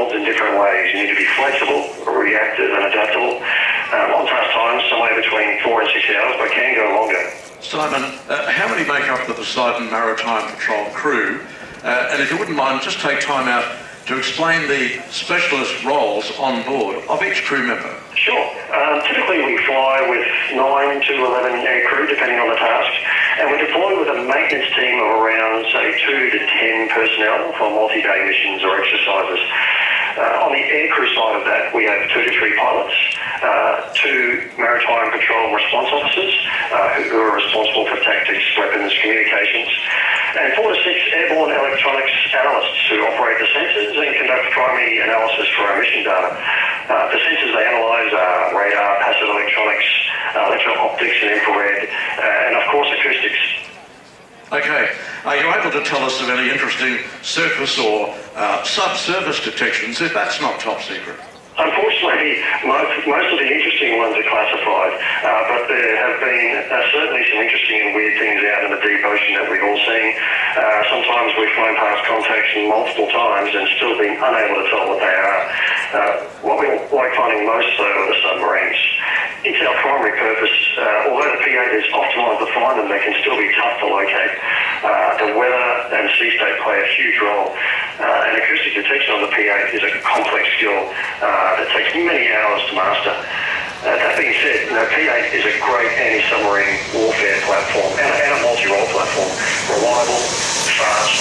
evolved in different ways. You need to be flexible, reactive and adaptable. On task times, somewhere between 4 and 6 hours, but can go longer. Simon, how many make up the Poseidon Maritime Patrol crew? And if you wouldn't mind, just take time out to explain the specialist roles on board of each crew member. Sure. Typically we fly with 9 to 11 air crew, depending on the task, and we're deployed with a maintenance team of around, say, 2 to 10 personnel for multi-day missions or exercises. On the aircrew side of that, we have 2 to 3 pilots, 2 maritime patrol response officers who are responsible for tactics, weapons, communications, and 4 to 6 airborne electronics analysts who operate the sensors and conduct primary analysis for our mission data. The sensors they analyse are radar, passive electronics, electro-optics and infrared, and of course acoustics. Okay, are you able to tell us of any interesting surface or subsurface detections if that's not top secret? Unfortunately, most of the interesting ones are classified, but there have been certainly some interesting and weird things out in the deep ocean that we've all seen. Sometimes we've flown past contacts multiple times and still been unable to tell what they are. What we like finding most, though, are the submarines. It's our primary purpose. Although the P8 is optimised to find them, they can still be tough to locate. The weather and sea state play a huge role. And acoustic detection on the P8 is a complex skill that takes many hours to master. That being said, P8 is a great anti-submarine warfare platform and a multi-role platform. Reliable, fast,